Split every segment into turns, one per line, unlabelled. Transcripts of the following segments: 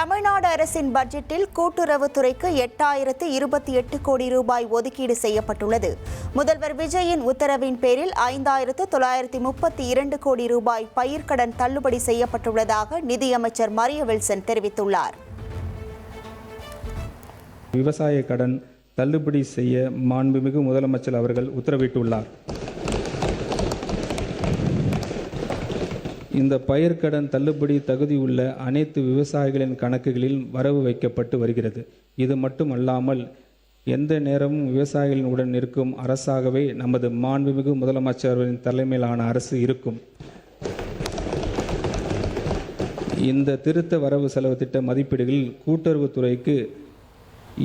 தமிழ்நாடு அரசின் பட்ஜெட்டில் கூட்டுறவுத்துறைக்கு 8028 கோடி ரூபாய் ஒதுக்கீடு செய்யப்பட்டுள்ளது. முதல்வர் விஜயின் உத்தரவின் பேரில் 5932 கோடி ரூபாய் பயிர்க்கடன் தள்ளுபடி செய்யப்பட்டுள்ளதாக நிதியமைச்சர் மரிய வில்சன் தெரிவித்துள்ளார்.
விவசாய கடன் தள்ளுபடி செய்ய மாண்புமிகு முதலமைச்சர் அவர்கள் உத்தரவிட்டுள்ளார். இந்த பயிர்க்கடன் தள்ளுபடி தகுதியுள்ள அனைத்து விவசாயிகளின் கணக்குகளில் வரவு வைக்கப்பட்டு வருகிறது. இது மட்டுமல்லாமல் எந்த நேரமும் விவசாயிகளின் உடன் இருக்கும் அரசாகவே நமது மாண்புமிகு முதலமைச்சரின் தலைமையிலான அரசு இருக்கும். இந்த திருத்த வரவு செலவு திட்ட மதிப்பீடுகளில் கூட்டுறவுத்துறைக்கு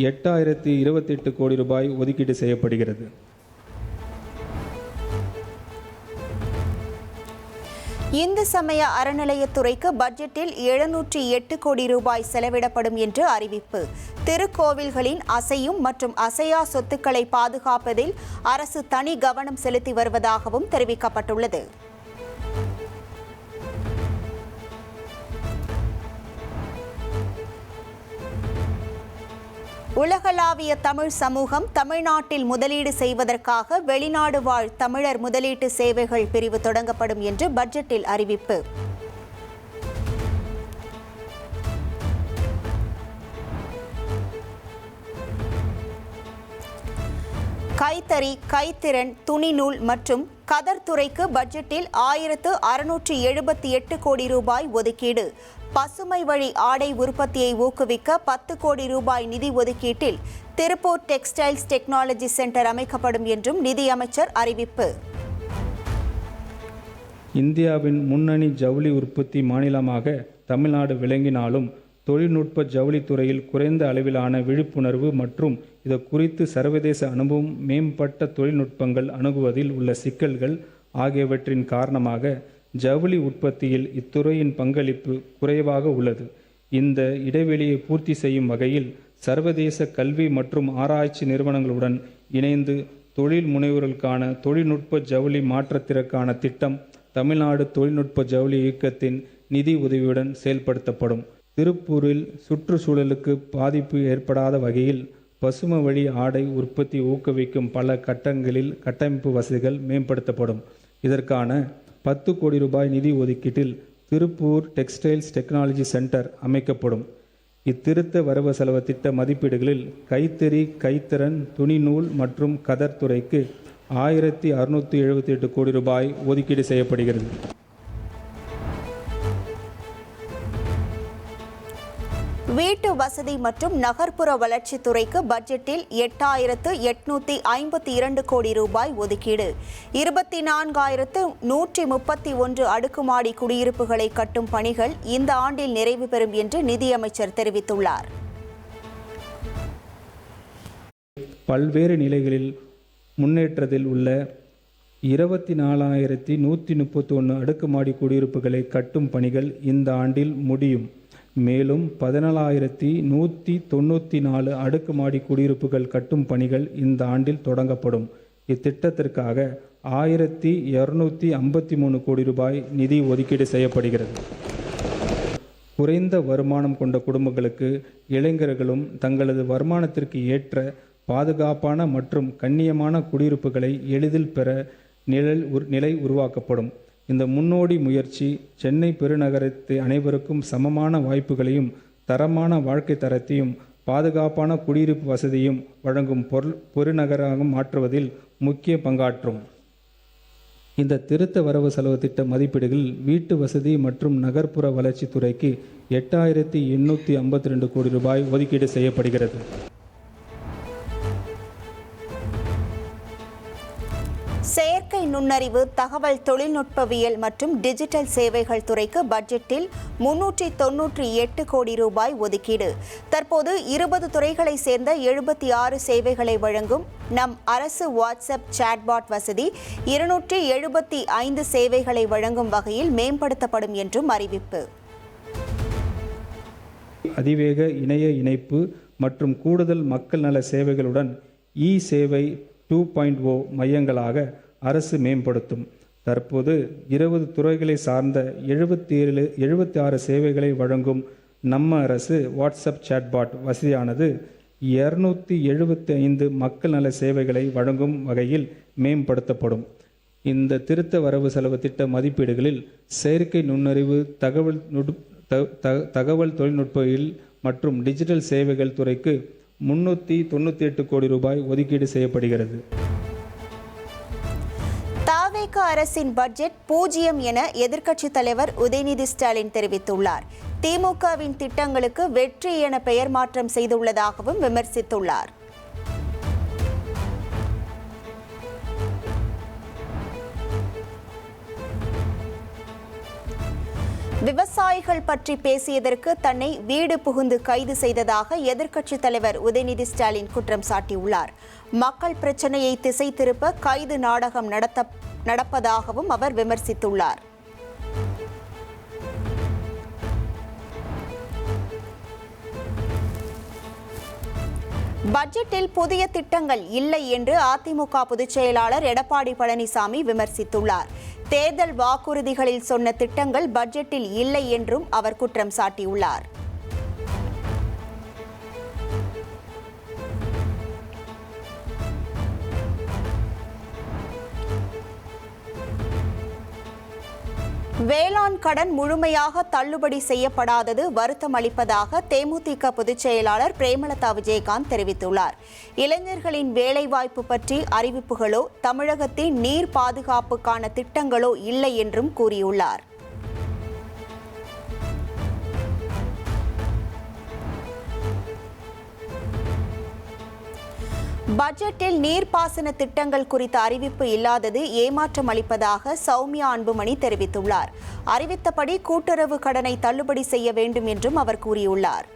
8028 கோடி ரூபாய் ஒதுக்கீடு செய்யப்படுகிறது.
இந்து சமய அறநிலையத்துறைக்கு பட்ஜெட்டில் 708 கோடி ரூபாய் செலவிடப்படும் என்று அறிவிப்பு. திருக்கோவில்களின் அசையும் மற்றும் அசையா சொத்துக்களை பாதுகாப்பதில் அரசு தனி கவனம் செலுத்தி வருவதாகவும் தெரிவிக்கப்பட்டுள்ளது. உலகளாவிய தமிழ் சமூகம் தமிழ்நாட்டில் முதலீடு செய்வதற்காக வெளிநாடு வாழ் தமிழர் முதலீட்டு சேவைகள் பிரிவு தொடங்கப்படும் என்று பட்ஜெட்டில் அறிவிப்பு. கைத்தறி, கைத்திறன், துணிநூல் மற்றும் கதர் துறைக்கு பட்ஜெட்டில் 1678 கோடி ரூபாய் ஒதுக்கீடு. பசுமை வழி ஆடை உற்பத்தியை ஊக்குவிக்க 10 கோடி ரூபாய் நிதி ஒதுக்கீட்டில் திருப்பூர் டெக்ஸ்டைல்ஸ் டெக்னாலஜி சென்டர் அமைக்கப்படும் என்றும் நிதியமைச்சர் அறிவிப்பு.
இந்தியாவின் முன்னணி ஜவுளி உற்பத்தி மாநிலமாக தமிழ்நாடு விளங்கினாலும் தொழில்நுட்ப ஜவுளித்துறையில் குறைந்த அளவிலான விழிப்புணர்வு மற்றும் இது குறித்து சர்வதேச அனுபவம், மேம்பட்ட தொழில்நுட்பங்கள் அணுகுவதில் உள்ள சிக்கல்கள் ஆகியவற்றின் காரணமாக ஜவுளி உற்பத்தியில் இத்துறையின் பங்களிப்பு குறைவாக உள்ளது. இந்த இடைவெளியை பூர்த்தி செய்யும் வகையில் சர்வதேச கல்வி மற்றும் ஆராய்ச்சி நிறுவனங்களுடன் இணைந்து தொழில் முனைவோர்களுக்கான தொழில்நுட்ப ஜவுளி மாற்றத்திற்கான திட்டம் தமிழ்நாடு தொழில்நுட்ப ஜவுளி இயக்கத்தின் நிதி உதவியுடன் செயல்படுத்தப்படும். திருப்பூரில் சுற்றுச்சூழலுக்கு பாதிப்பு ஏற்படாத வகையில் பசுமை வழி ஆடை உற்பத்தி ஊக்குவிக்கும் பல கட்டங்களில் கட்டமைப்பு வசதிகள் மேம்படுத்தப்படும். இதற்கான 10 கோடி ரூபாய் நிதி ஒதுக்கீட்டில் திருப்பூர் டெக்ஸ்டைல்ஸ் டெக்னாலஜி சென்டர் அமைக்கப்படும். இத்திருத்த வரவு செலவு திட்ட மதிப்பீடுகளில் கைத்தறி, கைத்திறன், துணிநூல் மற்றும் கதர் துறைக்கு 1678 கோடி ரூபாய் ஒதுக்கீடு செய்யப்படுகிறது.
வீட்டு வசதி மற்றும் நகர்ப்புற வளர்ச்சித் துறைக்கு பட்ஜெட்டில் 8852 கோடி ரூபாய் ஒதுக்கீடு. 24131 அடுக்குமாடி குடியிருப்புகளை கட்டும் பணிகள் இந்த ஆண்டில் நிறைவு பெறும் என்று நிதியமைச்சர் தெரிவித்துள்ளார்.
பல்வேறு நிலைகளில் முன்னேற்றத்தில் உள்ள 24131 அடுக்குமாடி குடியிருப்புகளை கட்டும் பணிகள் இந்த ஆண்டில் முடியும். மேலும் 17194 அடுக்குமாடி குடியிருப்புகள் கட்டும் பணிகள் இந்த ஆண்டில் தொடங்கப்படும். இத்திட்டத்திற்காக 1253 கோடி ரூபாய் நிதி ஒதுக்கீடு செய்யப்படுகிறது. குறைந்த வருமானம் கொண்ட குடும்பங்களுக்கு இளைஞர்களும் தங்களது வருமானத்திற்கு ஏற்ற பாதுகாப்பான மற்றும் கண்ணியமான குடியிருப்புகளை எளிதில் பெற நிலை உருவாக்கப்படும். இந்த முன்னோடி முயற்சி சென்னை பெருநகரத்தை அனைவருக்கும் சமமான வாய்ப்புகளையும் தரமான வாழ்க்கை தரத்தையும் பாதுகாப்பான குடியிருப்பு வசதியும் வழங்கும் பெருநகராக மாற்றுவதில் முக்கிய பங்காற்றும். இந்த திருத்த வரவு செலவு திட்ட மதிப்பீடுகளில் வீட்டு வசதி மற்றும் நகர்ப்புற வளர்ச்சி துறைக்கு 8852 கோடி ரூபாய் ஒதுக்கீடு செய்யப்படுகிறது.
செயற்கை நுண்ணறிவு, தகவல் தொழில்நுட்பவியல் மற்றும் டிஜிட்டல் சேவைகள் துறைக்கு பட்ஜெட்டில் 398 கோடி ரூபாய் ஒதுக்கீடு. தற்போது 20 துறைகளை சேர்ந்த 76 சேவைகளை வழங்கும் நம் அரசு வாட்ஸ்அப் சாட்பாட் வசதி 275 சேவைகளை வழங்கும் வகையில் மேம்படுத்தப்படும் என்றும் அறிவிப்பு.
அதிவேக இணைய இணைப்பு மற்றும் கூடுதல் மக்கள் நல சேவைகளுடன் சேவை 2.0 மையங்களாக அரசு மேம்படுத்தும். தற்போது 20 துறைகளை சார்ந்த 76 சேவைகளை வழங்கும் நம்ம அரசு வாட்ஸ்அப் சேட்பாட் வசதியானது 275 மக்கள் நல சேவைகளை வழங்கும் வகையில் மேம்படுத்தப்படும். இந்த திருத்த வரவு செலவு திட்ட மதிப்பீடுகளில் செயற்கை நுண்ணறிவு, தகவல் தொழில்நுட்பவியல் மற்றும் டிஜிட்டல் சேவைகள் துறைக்கு 398 கோடி ரூபாய் ஒதுக்கீடு செய்யப்படுகிறது.
தாவேக அரசின் பட்ஜெட் 0 என எதிர்க்கட்சித் தலைவர் உதயநிதி ஸ்டாலின் தெரிவித்துள்ளார். திமுகவின் திட்டங்களுக்கு வெற்றி என பெயர் மாற்றம் செய்துள்ளதாகவும் விமர்சித்துள்ளார். விவசாயிகள் பற்றி பேசியதற்கு தன்னை வீடு புகுந்து கைது செய்ததாக எதிர்க்கட்சித் தலைவர் உதயநிதி ஸ்டாலின் குற்றம் சாட்டியுள்ளார். மக்கள் பிரச்சனையை திசை திருப்ப கைது நாடகம் நடப்பதாகவும் அவர் விமர்சித்துள்ளார். பட்ஜெட்டில் புதிய திட்டங்கள் இல்லை என்று அதிமுக பொதுச் செயலாளர் எடப்பாடி பழனிசாமி விமர்சித்துள்ளார். தேர்தல் வாக்குறுதிகளில் சொன்ன திட்டங்கள் பட்ஜெட்டில் இல்லை என்றும் அவர் குற்றம் சாட்டியுள்ளார். வேளாண் கடன் முழுமையாக தள்ளுபடி செய்யப்படாதது வருத்தம் அளிப்பதாக தேமுதிக பொதுச் செயலாளர் பிரேமலதா விஜயகாந்த் தெரிவித்துள்ளார். இளைஞர்களின் வேலைவாய்ப்பு பற்றி அறிவிப்புகளோ தமிழகத்தின் நீர் பாதுகாப்புக்கான திட்டங்களோ இல்லை என்றும் கூறியுள்ளார். பட்ஜெட்டில் நீர்ப்பாசன திட்டங்கள் குறித்த அறிவிப்பு இல்லாதது ஏமாற்றம் அளிப்பதாக சௌமியா அன்புமணி தெரிவித்துள்ளார். அறிவித்தபடி கூட்டுறவு கடனை தள்ளுபடி செய்ய வேண்டும் என்றும் அவர் கூறியுள்ளார்.